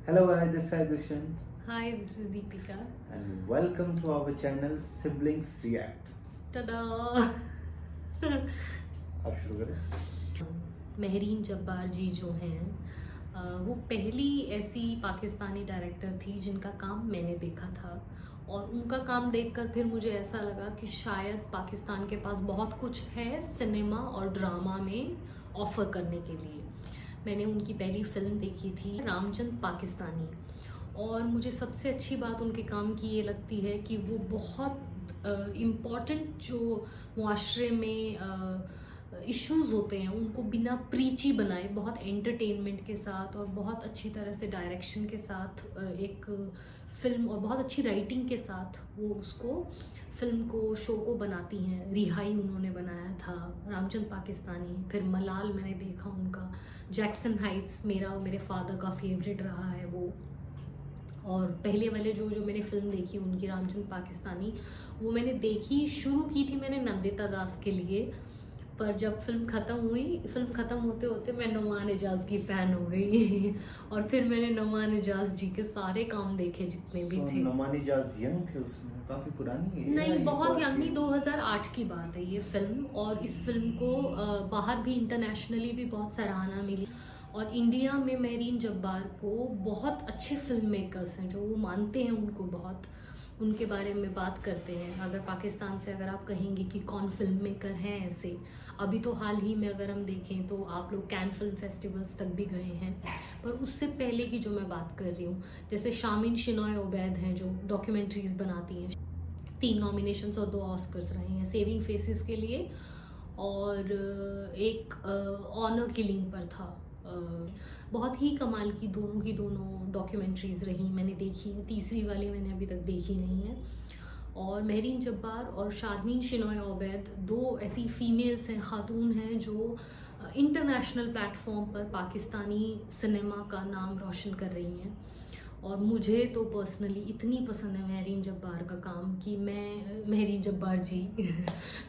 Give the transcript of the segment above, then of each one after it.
Hello guys, this is Dushyant Hi, this is Deepika. and welcome to our channel Siblings React. Ta-da! अब शुरू करें। महरीन जब्बार जी जो हैं वो पहली ऐसी पाकिस्तानी डायरेक्टर थी जिनका काम मैंने देखा था और उनका काम देखकर फिर मुझे ऐसा लगा कि शायद पाकिस्तान के पास बहुत कुछ है सिनेमा और ड्रामा में ऑफ़र करने के लिए। मैंने उनकी पहली फिल्म देखी थी रामचंद पाकिस्तानी और मुझे सबसे अच्छी बात उनके काम की ये लगती है कि वो बहुत इम्पॉर्टेंट जो मुआशरे में इश्यूज़ होते हैं उनको बिना प्रीची बनाए बहुत एंटरटेनमेंट के साथ और बहुत अच्छी तरह से डायरेक्शन के साथ एक फिल्म और बहुत अच्छी राइटिंग के साथ वो उसको फिल्म को शो को बनाती हैं। रिहाई उन्होंने बनाया था, रामचंद पाकिस्तानी, फिर मलाल मैंने देखा उनका, जैक्सन हाइट्स मेरे फादर का फेवरेट रहा है वो। और पहले वाले जो मैंने फिल्म देखी उनकी रामचंद पाकिस्तानी वो मैंने देखी शुरू की थी मैंने नंदिता दास के लिए, पर जब फिल्म ख़त्म होते होते मैं नुमान एजाज की फ़ैन हो गई और फिर मैंने नुमान एजाज जी के सारे काम देखे जितने भी थे। नुमान एजाज यंग थे उसमें, काफ़ी पुरानी है। नहीं, बहुत यंग नहीं, 2008 की बात है ये फिल्म। और इस फिल्म को बाहर भी इंटरनेशनली भी बहुत सराहना मिली और इंडिया में महरीन जब्बार को बहुत अच्छे फिल्म मेकर्स हैं जो वो मानते हैं उनको, बहुत उनके बारे में बात करते हैं। अगर पाकिस्तान से अगर आप कहेंगे कि कौन फिल्म मेकर हैं ऐसे, अभी तो हाल ही में अगर हम देखें तो आप लोग कैन फिल्म फेस्टिवल्स तक भी गए हैं, पर उससे पहले की जो मैं बात कर रही हूँ जैसे शामिन शिनोय ओबैद हैं जो डॉक्यूमेंट्रीज बनाती हैं, 3 नॉमिनेशंस और 2 ऑस्कर्स रहे हैं सेविंग फेसेस के लिए और एक ऑनर किलिंग पर था। बहुत ही कमाल की दोनों डॉक्यूमेंट्रीज़ रही, मैंने देखी है। तीसरी वाली मैंने अभी तक देखी नहीं है। और महरीन जब्बार और शारमीन शिनोय ओबैद 2 ऐसी फीमेल्स हैं, खातून हैं जो इंटरनेशनल प्लेटफॉर्म पर पाकिस्तानी सिनेमा का नाम रोशन कर रही हैं। और मुझे तो पर्सनली इतनी पसंद है महरीन जब्बार का काम कि मैं महरीन जब्बार जी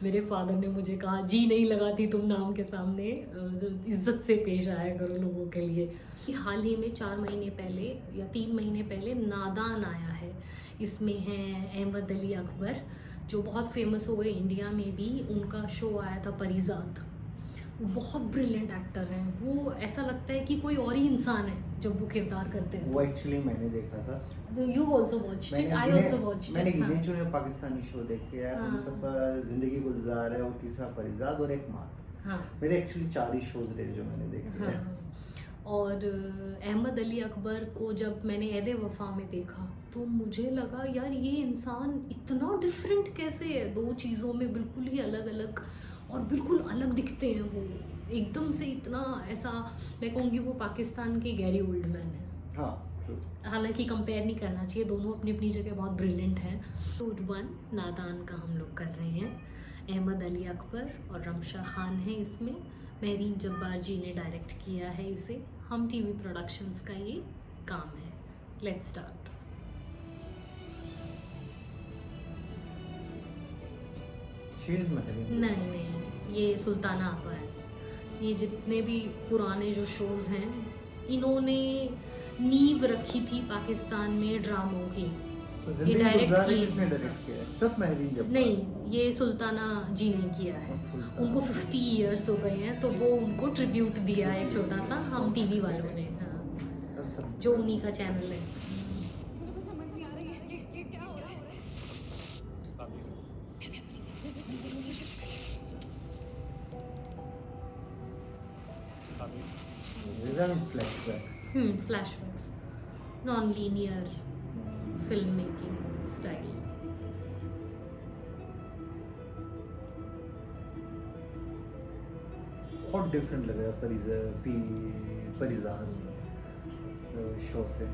मेरे फादर ने मुझे कहा जी नहीं लगाती तुम नाम के सामने, इज्जत से पेश आया करो लोगों के लिए। हाल ही में 4 महीने पहले या 3 महीने पहले नादान आया है, इसमें हैं अहमद अली अकबर जो बहुत फेमस हो गए इंडिया में भी। उनका शो आया था परिजात, वो बहुत ब्रिलियंट एक्टर हैं। वो ऐसा लगता है कि कोई और ही इंसान है जब वो किरदार करते हैं। वो एक्चुअली मैंने देखा था। You also watched it, I also watched it। मैंने गिने चुने पाकिस्तानी शो देखे हैं। हाँ। हमसफर, जिंदगी गुलजार है और तीसरा परिजात और एक मात। हाँ। मेरे एक्चुअली 4 ही शोज रहे जो मैंने देखे हैं। हाँ। और अहमद अली अकबर को जब मैंने ऐदे वफा में देखा तो मुझे लगा यार ये इंसान इतना डिफरेंट कैसे है, 2 चीज़ों में बिल्कुल ही अलग अलग और बिल्कुल अलग दिखते हैं वो एकदम से। इतना ऐसा मैं कहूँगी वो पाकिस्तान के गैरी ओल्डमैन है। हाँ, हालांकि कंपेयर नहीं करना चाहिए, दोनों अपनी अपनी जगह बहुत ब्रिलियंट हैं। तो 1 नादान का हम लोग कर रहे हैं। अहमद अली अकबर और रमशा खान हैं इसमें। महरीन जब्बार जी ने डायरेक्ट किया है इसे। हम टीवी प्रोडक्शंस का ये काम है। Let's start. नहीं, ये सुल्ताना आपा है। ये जितने भी पुराने जो शोज़ हैं इन्होंने नींव रखी थी पाकिस्तान में ड्रामों की। ये डायरेक्ट किया सब महरीन जब्बार। नहीं, ये सुल्ताना जी ने किया है। उनको 50 इयर्स हो गए हैं तो वो उनको ट्रिब्यूट दिया है छोटा सा हम टीवी वालों ने। हाँ, जो उन्हीं का चैनल है। Flashbacks, non linear film making style. बहुत डिफरेंट लग रहा है परिजात शो से।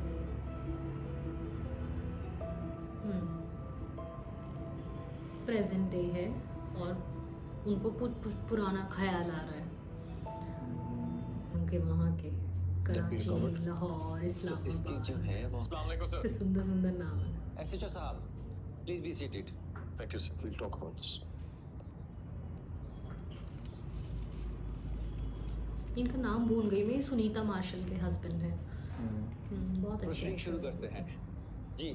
प्रेजेंट डे है और उनको पुराना ख्याल आ रहा है उनके वहाँ के कराची, लाहौर, इस्लामाबाद। इसकी जो है वो सुंदर नाम है। एसएचओ साहब, please be seated. Thank you sir, will talk about this. इनका नाम भूल गई मैं, सुनीता मार्शल के हस्बैंड हैं। बहुत बहुत अच्छे प्रोसीडिंग शुरू actor करते हैं। जी,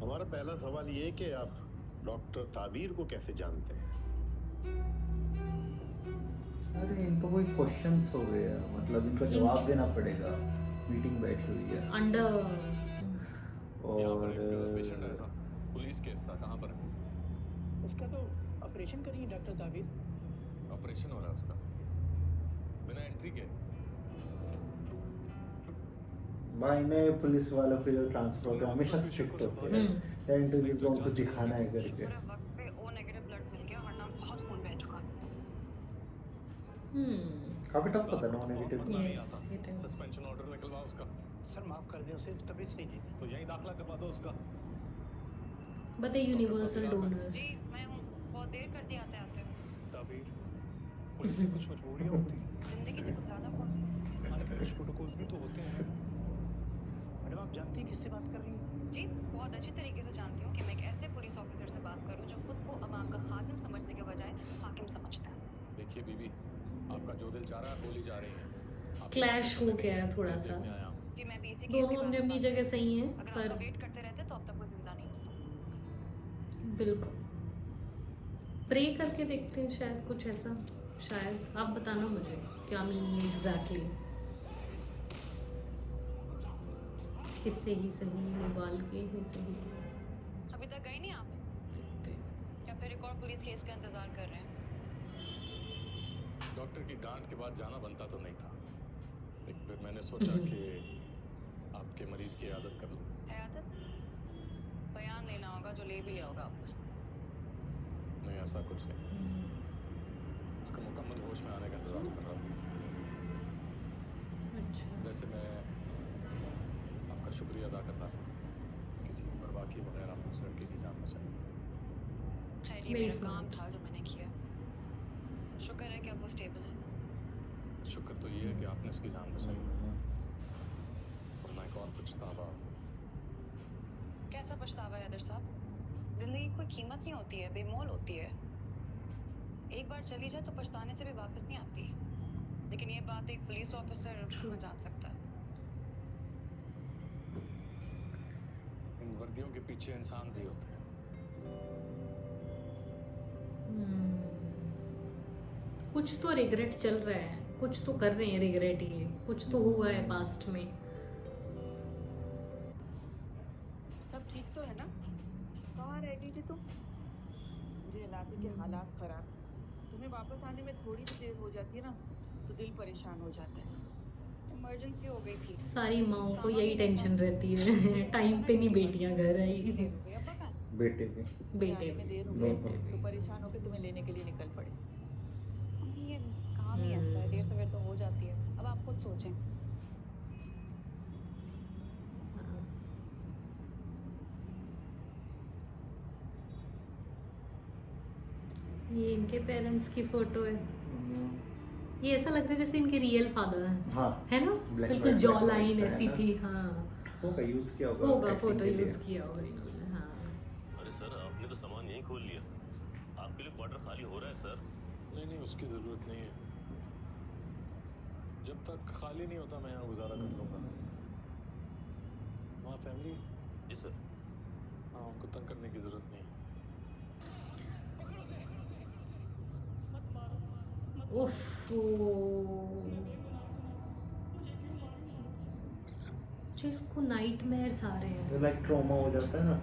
हमारा पहला सवाल ये कि आप डॉक्टर ताबीर को कैसे जानते हैं? अरे इनको कोई क्वेश्चंस हो गए हैं, मतलब इनको जवाब देना पड़ेगा। मीटिंग बैठी हुई है अंडर यहाँ पर एक पेशेंट आया था, पुलिस केस था, कहाँ पर है? उसका तो ऑपरेशन करिए डॉक्टर ताबिर। ऑपरेशन हो रहा है उसका, बिना एंट्री के। भाई नए पुलिस वालों के जो ट्रांसफर होते हैं हमेशा स्ट्रिक्ट होते हैं, एंट्री की जोन को दिखाना है करके। पूरे वक्त पे ओ नेगेटिव ब्लड मिल गया वरना बहुत खून बह चुका। काफी टफ होता है no negative. Yes, it is. Suspension order निकलवा उसका, सर माफ कर दें, उसे तबीयत सही नहीं थी। तो यहीं दाखिला करवा दो उसका। But the universal donors. जी मैं हूँ, बहुत देर कर दी आते आते। ताबीर, पुलिस से कुछ मजबूरियाँ होती हैं, जिंदगी से कुछ ज्यादा बहुत। हालांकि कुछ प्रोटोकॉल्स भी तो होते हैं। मैडम आप जानती हैं किससे बात कर रही हैं? जी बहुत अच्छी तरीके से जानती हूँ कि मैं एक ऐसे पुलिस ऑफिसर से बात करूँ जो खुद को अवाम का खादिम समझने के बजाय हाकिम समझता है। देखिए बीबी, आपका जो दिल चाह रहा है बोली जा रही है। आप क्लैश हो गया है थोड़ा सा। देखने आया हूँ। जी मैं भी इसी केस के दोनों अपनी बारे में अपनी बात जगह सही हैं, अगर पर आप वेट करते रहते तो अब तक वो जिंदा नहीं होता। बिल्कुल प्रे करके देखते हैं, शायद कुछ ऐसा। शायद आप बताना मुझे क्या मीनिंग है एग्जैक्टली। किससे ही सही उबाल के ही सही। अभी तक गए नहीं आप या फिर एक और पुलिस केस का इंतजार कर रहे हैं? डॉक्टर की डांट के बाद जाना बनता तो नहीं था, लेकिन फिर मैंने सोचा कि आपके मरीज की आदत कर लूँ। है आदत? बयान देना होगा जो ले भी लिया होगा आप। नहीं ऐसा कुछ नहीं, उसका मुकम्मल होश में आने का इंतजार कर रहा था। अच्छा वैसे मैं आपका शुक्रिया अदा करना चाहता हूँ, किसी परवाह किए बगैर आपने उस लड़के की जान बचाई। खैर ये Very मेरा smart. काम था जो मैंने किया। शुक्र है कि अब वो स्टेबल है। शुक्र तो ये है कि आपने उसकी जान बचाई, वरना एक और पछतावा। कैसा पछतावा है अदर साहब? जिंदगी की कोई कीमत नहीं होती है, बेमोल होती है। एक बार चली जाए तो पछताने से भी वापस नहीं आती। लेकिन ये बात एक पुलिस ऑफिसर खुद जान सकता है। इन वर्दियों के पीछे इंसान भी होते हैं। कुछ तो रिग्रेट चल रहा है, कुछ तो कर रहे हैं रिग्रेट, ये कुछ तो हुआ है पास्ट में। सब ठीक तो है ना? कहाँ रह गई थी तुम? मेरे इलाके के हालात खराब। तुम्हें वापस आने में थोड़ी सी देर हो जाती है ना तो दिल परेशान हो जाता है। इमरजेंसी हो गई थी। सारी माओं को यही टेंशन रहती है टाइम पे नहीं बेटियां घर आई। अब पता है? बेटे के बेटे आने में देर हो दोनों। गई तो परेशान होकर तुम्हें लेने के लिए निकल पड़े। मम्मी, ये काम ही ऐसा है, देर सवेर तो हो जाती है। अब आप खुद सोचें। ये इनके पेरेंट्स की फोटो है। ये ऐसा लग रहा है जैसे इनके रियल फादर हैं, हाँ है ना? Black बिल्कुल and जॉ white लाइन है ऐसी ना? थी। हाँ होगा यूज किया होगा, acting फोटो के लिए। यूज किया होगा इन्होंने। हाँ अरे सर आपने तो सामान यहीं खोल लिया, आपके लिए क्वार्टर खाली हो रहा है सर। नहीं नहीं, उसकी ज़रूरत नहीं है। जब तक खाली नहीं होता मैं यहाँ गुजारा कर लूँगा। वहाँ फैमिली, जी सर। हाँ उनको तंग करने की ज़रूरत नहीं। उफ जिसको नाइटमेयर्स आ रहे हैं। तो लाइक ट्रॉमा हो जाता है ना।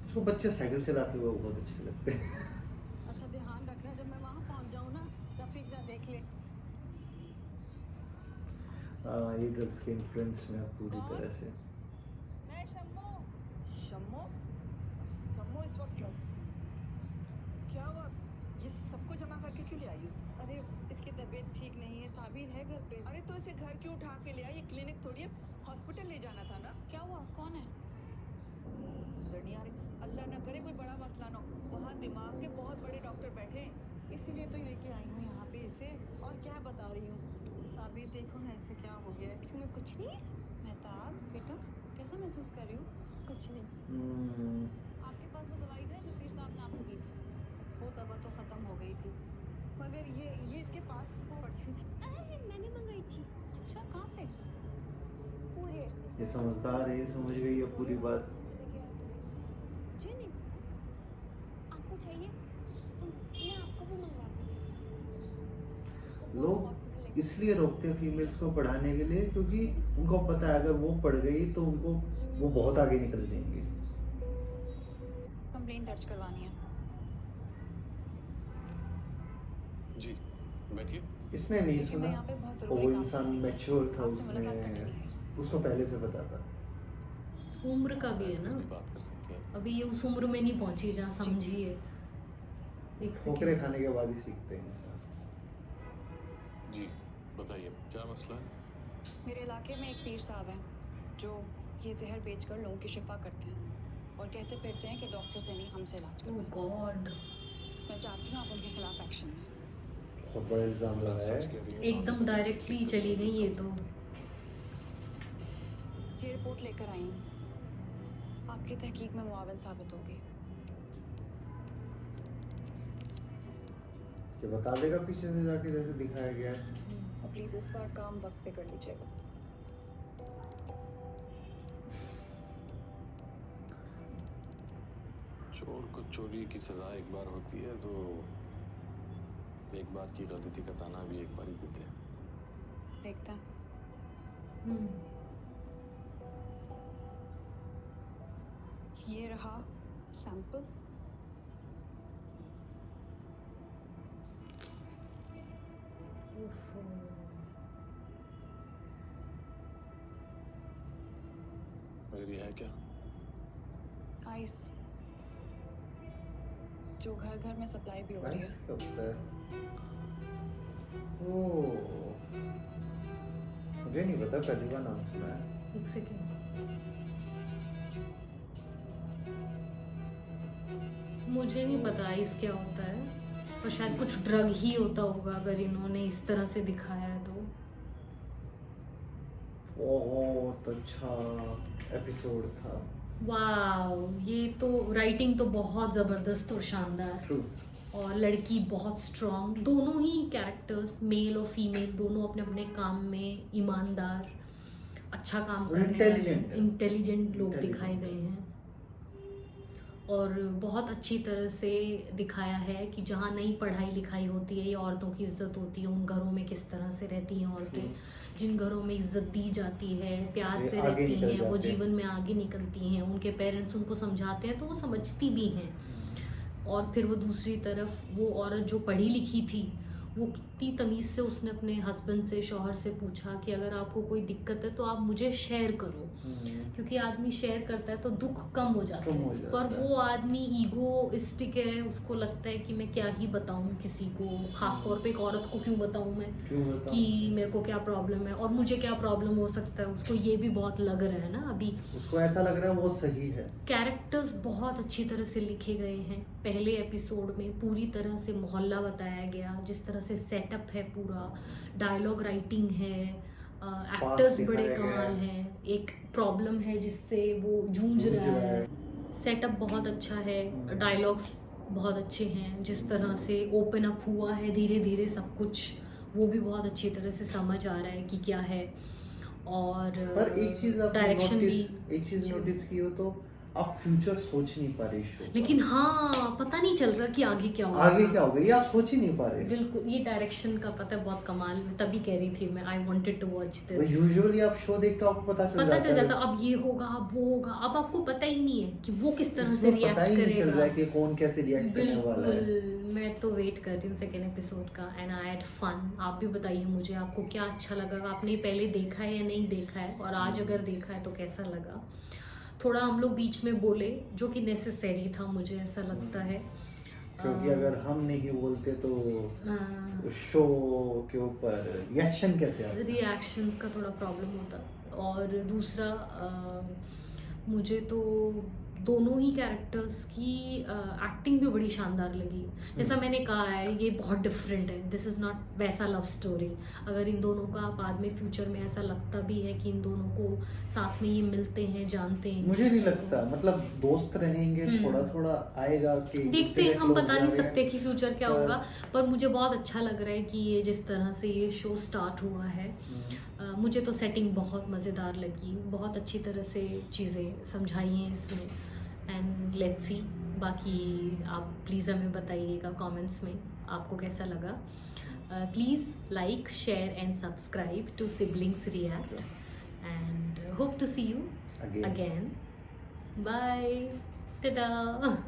उसको बच्चे साइकिल चलाते हुए बहुत अच्छे लगते हैं। अच्छा ध्यान रखना जब मैं वहाँ पहुँच जाऊँ ना रफीक ना देख ले। ये ड्रग्स के इन्फ्लुएंस में है पूरी तरह से। मैं शम्मो। शम्मो? शम्मो इस वक्त क्या हुआ? ये सबको जमा करके क्यों ले आई हो? अरे इसकी तबीयत ठीक नहीं है, ताबीर है घर पे। अरे तो इसे घर क्यों उठा के ले आई? ये क्लिनिक थोड़ी है, हॉस्पिटल ले जाना था ना। क्या हुआ? कौन है? नजर नहीं आ रही। अल्लाह ना करे कोई बड़ा मसला ना हो। आपके बहुत बड़े डॉक्टर बैठे हैं, इसीलिए तो लेके आई हूँ यहाँ पे इसे। और क्या बता रही हूँ, अभी देखो ना ऐसे क्या हो गया है। तुम्हें कुछ नहीं? मेहताब बेटा, कैसा महसूस कर रही हो? कुछ नहीं। आपके पास वो दवाई है जो पीर साहब ने आपको दी थी? वो दवा तो ख़त्म हो गई थी, मगर ये इसके पास पड़ी हुई थी। अरे मैंने मंगाई थी। अच्छा, कहाँ से? कुरियर से। ये समझदार है, ये समझ गई है पूरी बात। मुझे नहीं पता। आपको चाहिए तो मैं आपको भी मंगवा के देती हूँ। लोग इसलिए रोकते हैं फीमेल्स को पढ़ाने के लिए क्योंकि उनको पता है अगर वो पढ़ गई तो उनको वो बहुत आगे निकल जाएंगी। कंप्लेंट दर्ज करवानी है। जी बैठिए। इसने नहीं देखिए, मैं सुना, यहाँ पे बहुत वो ज़रूरी काम से इंसान आई हूँ। मैच्योर था, आपसे मुलाकात करने के लिए। उसको पहले से पता था। उम्र का भी है ना, अभी बात कर सकते हैं। अभी ये उस उम्र में नहीं पहुंची जहाँ समझिए। एक ठोकरे सेकंड, खाने के बाद ही सीखते हैं इंसान। जी बताइए क्या मसला है? मेरे इलाके में एक पीर साहब हैं जो ये जहर बेचकर लोगों की शिफा करते हैं और कहते फिरते हैं कि डॉक्टर से नहीं, हमसे इलाज ओह करवाएं। गॉड, मैं चाहती हूँ आप उनके खिलाफ एक्शन लें। बहुत बड़ा इल्जाम लगा सच है। कह रही हैं। एकदम डायरेक्टली चली गई ये तो। ये रिपोर्ट लेकर आई हूँ, आपकी तहकीक में मुआवन साबित होगी। कि बता देगा पीछे से जाके जैसे दिखाया गया है। और प्लीज़ इस बार काम वक्त पे कर लीजिएगा। चोर को चोरी की सजा एक बार होती है तो एक बार की गलती का ताना भी एक बार ही देते हैं। देखते हैं। ये रहा सैंपल। मगर ये है क्या? आइस, जो घर घर में सप्लाई भी हो रही है। ऐसा होता है। ओह, मुझे नहीं पता, पहली बार नाम सुना है। एक सेकंड, मुझे नहीं पता इस क्या होता है, पर शायद कुछ ड्रग ही होता होगा अगर इन्होंने इस तरह से दिखाया है तो। ओह, तो अच्छा एपिसोड था। वाओ, ये तो राइटिंग तो बहुत ज़बरदस्त और शानदार, ट्रू। और लड़की बहुत स्ट्रॉन्ग। दोनों ही कैरेक्टर्स, मेल और फीमेल, दोनों अपने अपने काम में ईमानदार, अच्छा काम करने Intelligent है। इंटेलिजेंट लोग Intelligent दिखाए गए हैं। और बहुत अच्छी तरह से दिखाया है कि जहाँ नई पढ़ाई लिखाई होती है या औरतों की इज्जत होती है, उन घरों में किस तरह से रहती हैं औरतें। जिन घरों में इज्जत दी जाती है, प्यार ये से आगे रहती निकल हैं, वो जाते हैं। जीवन में आगे निकलती हैं। उनके पेरेंट्स उनको समझाते हैं तो वो समझती भी हैं। और फिर वो दूसरी तरफ वो औरत जो पढ़ी लिखी थी, वो कितनी तमीज़ से उसने अपने हस्बैंड से, शौहर से पूछा कि अगर आपको कोई दिक्कत है तो आप मुझे शेयर करो, क्योंकि आदमी शेयर करता है तो दुख कम हो जाता कम हो है। जाता पर है। वो आदमी ईगोइस्टिक है, उसको लगता है कि मैं क्या ही बताऊं किसी को, खास तौर पे एक औरत को क्यों बताऊं मैं क्यों बताऊं? कि मेरे को क्या प्रॉब्लम है और मुझे क्या प्रॉब्लम हो सकता है। उसको ये भी बहुत लग रहा है ना अभी। उसको ऐसा लग रहा है वो सही है। कैरेक्टर्स बहुत अच्छी तरह से लिखे गए हैं। पहले एपिसोड में पूरी तरह से मोहल्ला बताया गया, जिस तरह से सेटअप है पूरा, डायलॉग राइटिंग है, एक्टर्स बड़े दिखाया गया कमाल है। हैं। एक प्रॉब्लम है जिससे वो जूझ रहा है। सेटअप बहुत अच्छा है, डायलॉग्स बहुत अच्छे हैं। जिस तरह से ओपन अप हुआ है धीरे धीरे सब कुछ, वो भी बहुत अच्छी तरह से समझ आ रहा है कि क्या है। और पर एक चीज आप डायरेक्शन भी, नोटिस की हो तो आप फ्यूचर सोच नहीं पा रहे शो का। लेकिन हाँ, पता नहीं चल रहा कि आगे क्या होगा। आगे क्या होगा ये आप सोच ही नहीं पा रहे। बिल्कुल, ये डायरेक्शन का पता है बहुत कमाल। मैं तभी कह रही थी मैं I wanted to watch this. Usually आप शो देखते हो आपको पता चल जाता है। अब ये होगा, अब वो होगा। अब आपको पता ही नहीं है कि वो किस तरह से इसमें रिएक्ट पता ही नहीं चल रहा है करेगा। कि कौन कैसे रिएक्ट करने वाला है। बिल्कुल, मैं तो वेट कर रही हूँ सेकेंड एपिसोड का एंड आई हैड फन। आप भी बताइए मुझे, आपको क्या अच्छा लगा, आपने पहले देखा है या नहीं देखा है, और आज अगर देखा है तो कैसा लगा। थोड़ा हम लोग बीच में बोले जो कि नेसेसरी था, मुझे ऐसा लगता है, क्योंकि अगर हम नहीं बोलते तो हाँ, शो के ऊपर रिएक्शन कैसे आता। रिएक्शंस का थोड़ा प्रॉब्लम होता। और दूसरा मुझे तो दोनों ही कैरेक्टर्स की एक्टिंग भी बड़ी शानदार लगी। जैसा मैंने कहा है, ये बहुत डिफरेंट है, दिस इज़ नॉट वैसा लव स्टोरी। अगर इन दोनों का बाद में फ्यूचर में ऐसा लगता भी है कि इन दोनों को साथ में ये मिलते हैं, जानते हैं, मुझे नहीं लगता, मतलब दोस्त रहेंगे, थोड़ा थोड़ा आएगा कि देखते हैं, हम बता नहीं सकते कि फ्यूचर क्या पर- होगा। पर मुझे बहुत अच्छा लग रहा है कि ये जिस तरह से ये शो स्टार्ट हुआ है, मुझे तो सेटिंग बहुत मज़ेदार लगी, बहुत अच्छी तरह से चीज़ें समझाई हैं इसमें। एंड लेट्स सी, बाकी आप प्लीज़ हमें बताइएगा कमेंट्स में आपको कैसा लगा। Please like, share and subscribe to siblings react and hope to see you Again. Again. Bye, Tata.